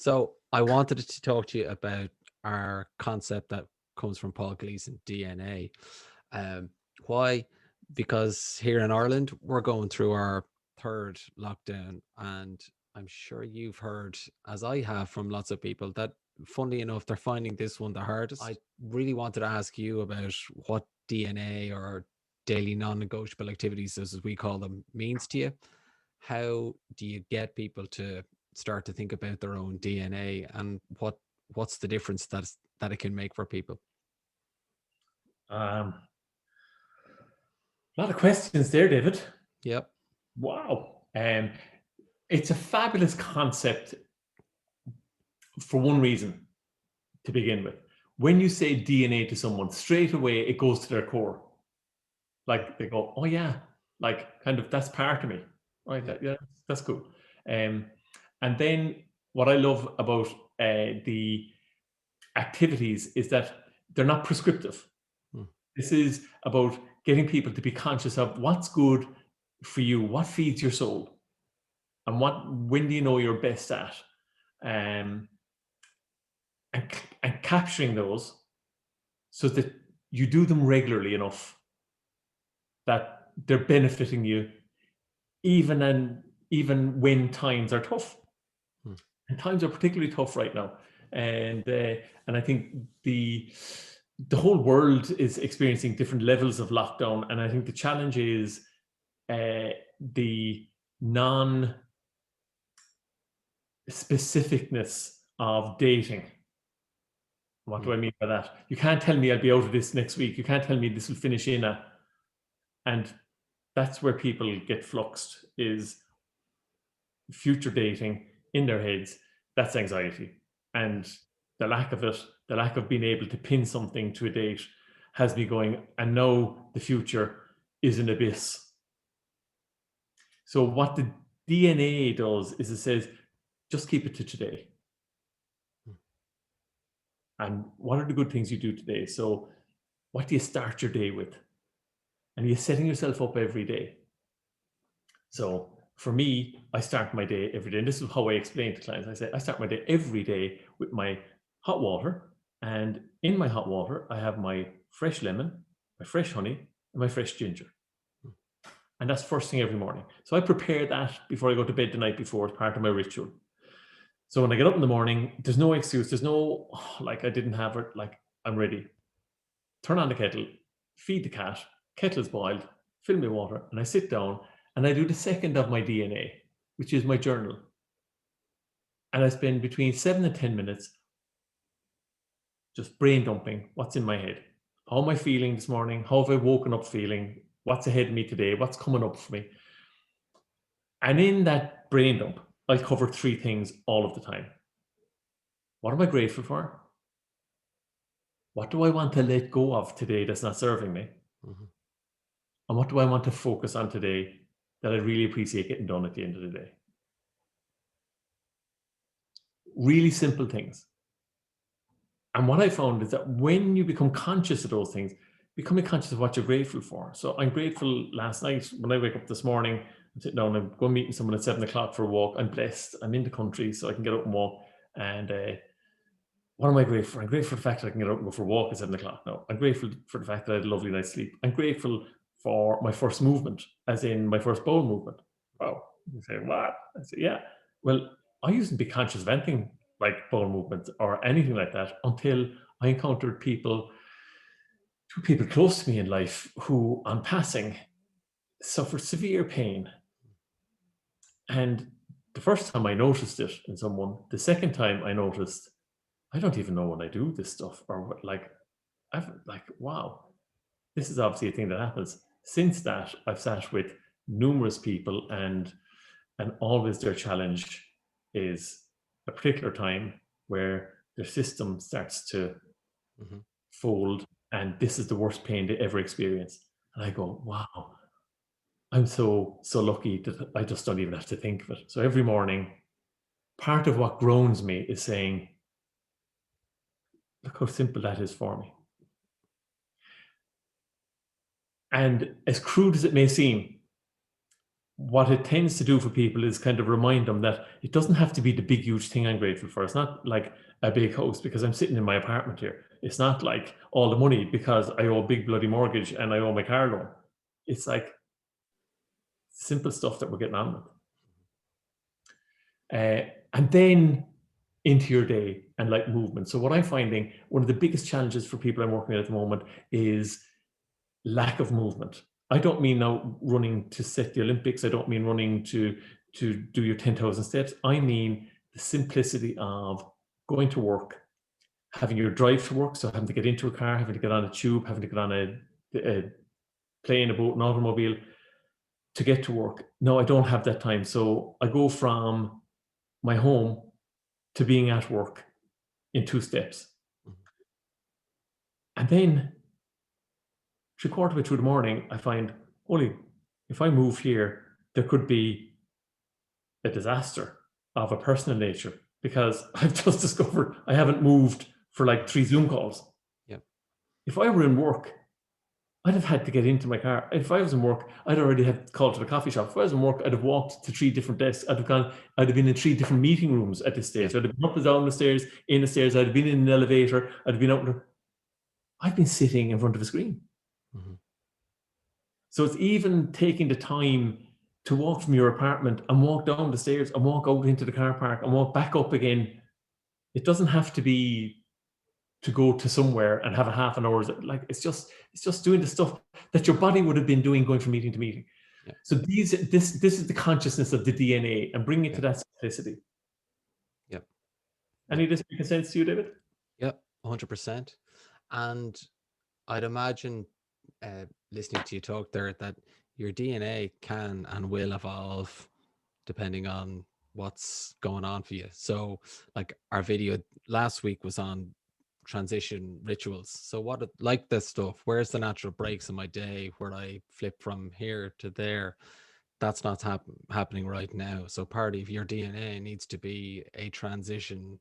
So I wanted to talk to you about our concept that comes from Paul Gleason, DNA. Um, why? Because here in Ireland, we're going through our third lockdown, and I'm sure you've heard, as I have from lots of people, that funnily enough, they're finding this one the hardest. I really wanted to ask you about what DNA or daily non-negotiable activities, as we call them, means to you. How do you get people to start to think about their own DNA, and what's the difference that it can make for people? A lot of questions there, David. Yep. Wow. It's a fabulous concept for one reason to begin with. When you say DNA to someone, straight away it goes to their core. Like they go, oh yeah, like kind of that's part of me. Right. Yep. Yeah, that's cool. Um, and then what I love about the activities is that they're not prescriptive. Mm. This is about getting people to be conscious of what's good for you, what feeds your soul, and when do you know you're best at, um, and capturing those so that you do them regularly enough that they're benefiting you, even when times are tough. Mm. And times are particularly tough right now, and I think the whole world is experiencing different levels of lockdown, and I think the challenge is the non specificness of dating. What do Mm. I mean by that? You can't tell me I'll be out of this next week. You can't tell me this will finish in a, and that's where people get fluxed, is future dating in their heads. That's anxiety. And the lack of it, the lack of being able to pin something to a date has me going, and now the future is an abyss. So what the DNA does is it says, just keep it to today. Mm. And what are the good things you do today? So what do you start your day with? And you're setting yourself up every day. So for me, I start my day every day. And this is how I explain to clients. I say, I start my day every day with my hot water. And in my hot water, I have my fresh lemon, my fresh honey, and my fresh ginger. Mm. And that's first thing every morning. So I prepare that before I go to bed the night before as part of my ritual. So when I get up in the morning, there's no excuse. There's no, "Oh, like I didn't have it. Like I'm ready." Turn on the kettle, feed the cat, kettle's boiled, fill me water, and I sit down and I do the second of my DNA, which is my journal. And I spend between 7 and 10 minutes just brain dumping what's in my head. How am I feeling this morning? How have I woken up feeling? What's ahead of me today? What's coming up for me? And in that brain dump, I'll cover three things all of the time. What am I grateful for? What do I want to let go of today that's not serving me? Mhm. And what do I want to focus on today that I really appreciate getting done at the end of the day? Really simple things. And what I found is that when you become conscious of those things, becoming conscious of what you're grateful for. So I'm grateful last night when I wake up this morning, I'm sitting down, I'm going meeting someone at 7 o'clock for a walk. I'm blessed. I'm in the country, so I can get up and walk. And what am I grateful for? I'm grateful for the fact that I can get up and go for a walk at 7 o'clock now. I'm grateful for the fact that I had a lovely night's sleep. I'm grateful for my first movement, as in my first bowel movement. Wow. You say, what? I say, yeah. Well, I used to be conscious of anything like bowel movements or anything like that until I encountered two people close to me in life who, on passing, suffered severe pain. And the first time I noticed it in someone, the second time I noticed, I don't even know when I do this stuff or what, like, I've like, wow, this is obviously a thing that happens. Since that, I've sat with numerous people, and always their challenge is a particular time where their system starts to Mhm. fold, and this is the worst pain they ever experience. And I go, wow, I'm so lucky that I just don't even have to think of it. So every morning, part of what groans me is saying, look how simple that is for me. And as crude as it may seem, what it tends to do for people is kind of remind them that it doesn't have to be the big, huge thing I'm grateful for. It's not like a big house because I'm sitting in my apartment here. It's not like all the money because I owe a big bloody mortgage and I owe my car loan. It's like simple stuff that we're getting on with. And then into your day and like movement. So what I'm finding, one of the biggest challenges for people I'm working with at the moment is lack of movement. I don't mean now running to set the Olympics. I don't mean running to do your 10,000 steps. I mean the simplicity of going to work, having your drive to work, so having to get into a car, having to get on a tube, having to get on a plane, a boat, an automobile to get to work. No, I don't have that time. So I go from my home to being at work in 2 steps. Mhm. And then 3/4 way through the morning, I find, holy, if I move here, there could be a disaster of a personal nature because I've just discovered I haven't moved for like 3 Zoom calls. Yep. If I were in work, I'd have had to get into my car. If I was in work, I'd already have called to the coffee shop. If I was in work, I'd have walked to 3 different desks. I'd have been in 3 different meeting rooms at this stage. Yeah. I'd have been up and down the stairs, in the stairs. I'd have been in an elevator. I'd have been out there. I've been sitting in front of a screen. Mhm. So it's even taking the time to walk from your apartment and walk down the stairs and walk out into the car park and walk back up again. It doesn't have to be to go to somewhere and have a half an hour. Like it's just doing the stuff that your body would have been doing going from meeting to meeting. Yeah. So this is the consciousness of the DNA and bringing it to Yeah. that simplicity. Yep. Any of this making sense to you, David? Yep. 100%. And I'd imagine, listening to you talk there, that your DNA can and will evolve depending on what's going on for you. So, like our video last week was on transition rituals. So, like this stuff? Where's the natural breaks in my day where I flip from here to there? That's not happening right now. So, part of your DNA needs to be a transition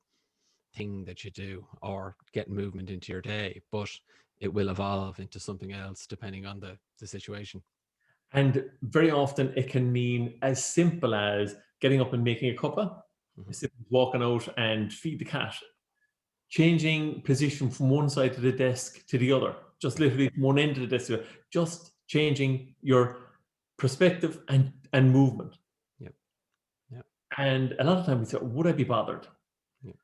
thing that you do or get movement into your day, but it will evolve into something else depending on the situation. And very often it can mean as simple as getting up and making a cuppa, Mhm. as simple as walking out and feed the cat, changing position from one side of the desk to the other, just literally from one end of the desk to the other, just changing your perspective and movement. Yep. Yep. And a lot of times we say, would I be bothered? Yep.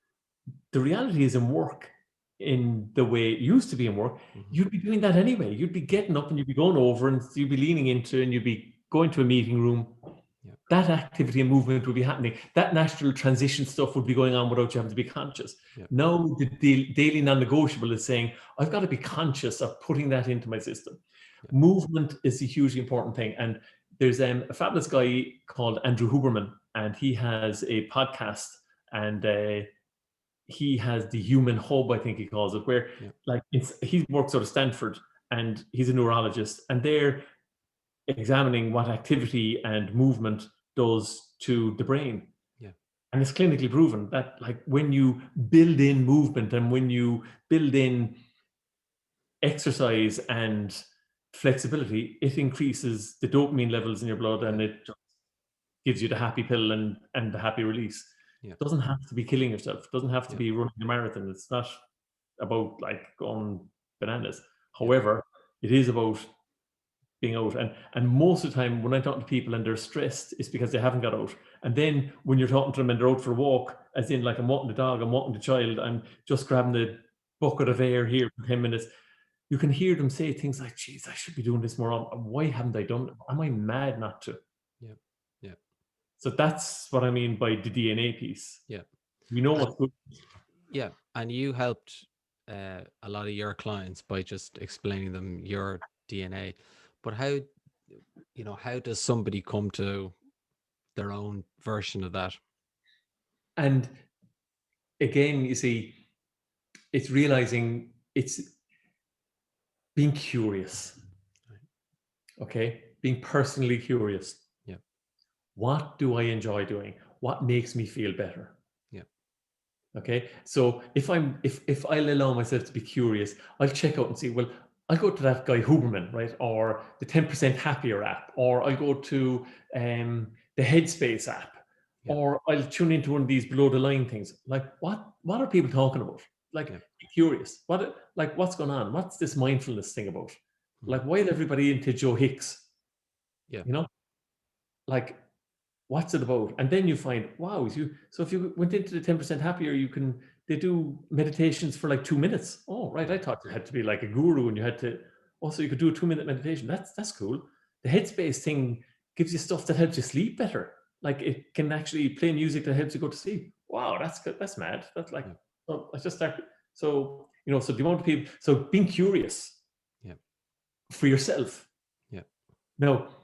The reality is in work, in the way it used to be in work, Mhm. you'd be doing that anyway. You'd be getting up and you'd be going over and you'd be leaning into and you'd be going to a meeting room. Yep. That activity and movement would be happening. That natural transition stuff would be going on without you having to be conscious. Yep. Now the daily non-negotiable is saying, I've got to be conscious of putting that into my system. Yep. Movement is a hugely important thing. And there's a fabulous guy called Andrew Huberman, and he has a podcast, and he has the Human Hub, I think he calls it, where Yep. like he works out of Stanford and he's a neurologist, and they're examining what activity and movement does to the brain. Yeah. And it's clinically proven that like when you build in movement and when you build in exercise and flexibility, it increases the dopamine levels in your blood and it just gives you the happy pill and the happy release. Yeah. It doesn't have to be killing yourself. It doesn't have to Yeah. be running a marathon. It's not about like going bananas. However, it is about being out. And most of the time when I talk to people and they're stressed, it's because they haven't got out. And then when you're talking to them and they're out for a walk, as in like I'm walking the dog, I'm walking the child, I'm just grabbing the bucket of air here for 10 minutes, you can hear them say things like, geez, I should be doing this more often. Why haven't I done it? Am I mad not to? Yeah. Yeah. So that's what I mean by the DNA piece. Yeah. We know And, what's good. yeah. And you helped a lot of your clients by just explaining them your DNA. But how does somebody come to their own version of that? And again, you see, it's realizing it's being curious. Okay, being personally curious. Yeah. What do I enjoy doing? What makes me feel better? Yeah. Okay, so if I'll allow myself to be curious, I'll check out and see, well, I'll go to that guy Huberman, right? Or the 10% Happier app, or I'll go to the Headspace app, Yeah. or I'll tune into one of these below the line things. Like, what are people talking about? Like, Yeah. be curious. What's going on? What's this mindfulness thing about? Mhm. Like, why is everybody into Joe Hicks? Yeah. You know, like, what's it about? And then you find, wow, so if you went into the 10% Happier, they do meditations for like 2 minutes. Oh, right. Yeah. I thought you had to be like a guru and you had to, also you could do a 2 minute meditation. That's cool. The Headspace thing gives you stuff that helps you sleep better. Like, it can actually play music that helps you go to sleep. Wow, that's good. That's mad. That's like, Yeah. oh, I just start. So, so the amount of people, so being curious Yeah. for yourself. Yeah. Now,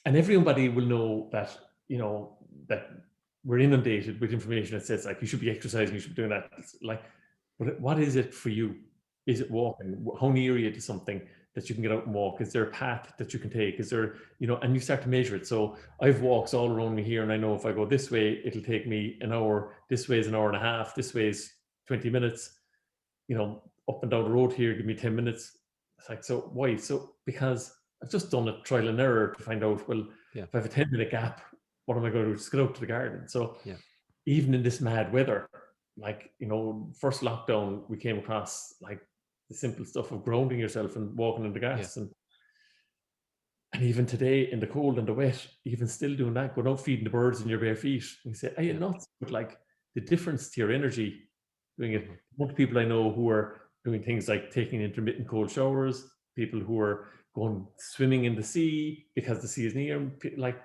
and everybody will know that, that we're inundated with information that says, like, you should be exercising, you should be doing that. It's like, but what is it for you? Is it walking? How near are you to something that you can get out and walk? Is there a path that you can take? Is there, and you start to measure it. So I've walks all around me here, and I know if I go this way, it'll take me an hour. This way is an hour and a half. This way is 20 minutes. Up and down the road here, give me 10 minutes. It's like, so why? So because I've just done a trial and error to find out, well, Yeah. if I have a 10-minute gap, what am I going to do? Just get out to the garden. So Yeah. even in this mad weather, like, first lockdown, we came across like the simple stuff of grounding yourself and walking in the Yeah. grass. And even today in the cold and the wet, even still doing that, going out feeding the birds in your bare feet. And you say, are you Yeah. nuts? But like the difference to your energy doing it. Mhm. Most people I know who are doing things like taking intermittent cold showers, people who are going swimming in the sea because the sea is near, like,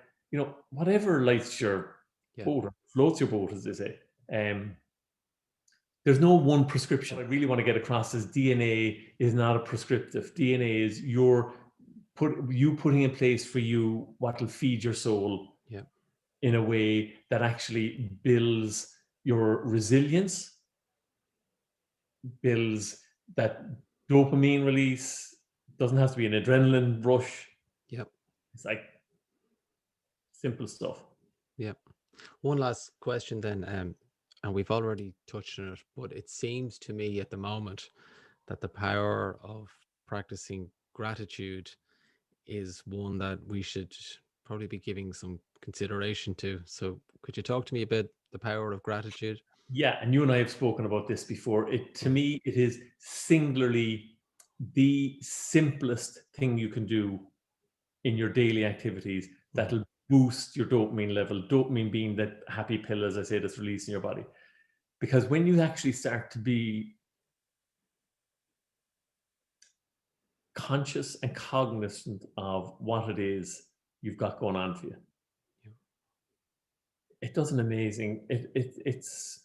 whatever lights your Yeah. boat or floats your boat, as they say. There's no one prescription. What I really want to get across is DNA is not a prescriptive. DNA is you putting in place for you what will feed your soul Yeah. in a way that actually builds your resilience, builds that dopamine release. Doesn't have to be an adrenaline rush. Yeah. It's like simple stuff. Yeah. One last question then, and we've already touched on it, but it seems to me at the moment that the power of practicing gratitude is one that we should probably be giving some consideration to. So could you talk to me about the power of gratitude? Yeah, and you and I have spoken about this before. To Mhm. me, it is singularly the simplest thing you can do in your daily activities Mhm. that'll boost your dopamine level. Dopamine being that happy pill, as I say, that's released in your body. Because when you actually start to be conscious and cognizant of what it is you've got going on for you, Yeah. it does an amazing. It's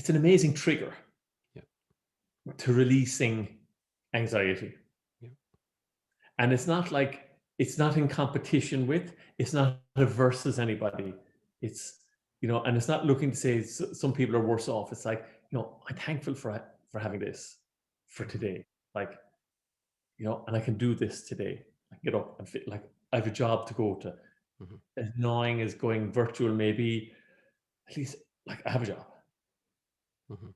an amazing trigger Yeah. to releasing anxiety. Yeah. And it's not in competition with, it's not versus anybody. It's, and it's not looking to say some people are worse off. It's like, I'm thankful for having this for Mhm. today. Like, and I can do this today. I can get up and fit, like, I have a job to go to. Mhm. As annoying as going virtual maybe, at least, like, I have a job. Mhm.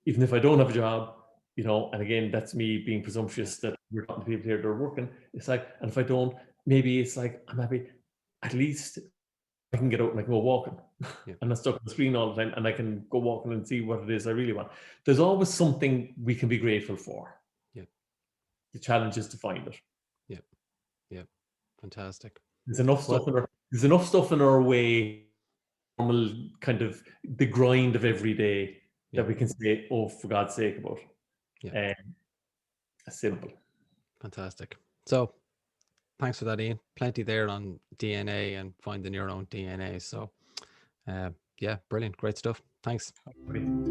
Even if I don't have a job, and again, that's me being Yeah. presumptuous that we're talking to people here that are working. It's like, and if I don't, maybe it's like, I'm happy. At least I can get out and I can go walking. Yeah. I'm not stuck on the screen all the time, and I can go walking and see what it is I really want. There's always something we can be grateful for. Yeah. The challenge is to find it. Yeah. Yeah. Fantastic. Well, There's enough stuff in our way, normal kind of the grind of every day, yeah. that we can say, oh, for God's sake, about. Yeah. Simple. Fantastic. So thanks for that, Ian. Plenty there on DNA and finding your own DNA. So, yeah, brilliant. Great stuff. Thanks. Right.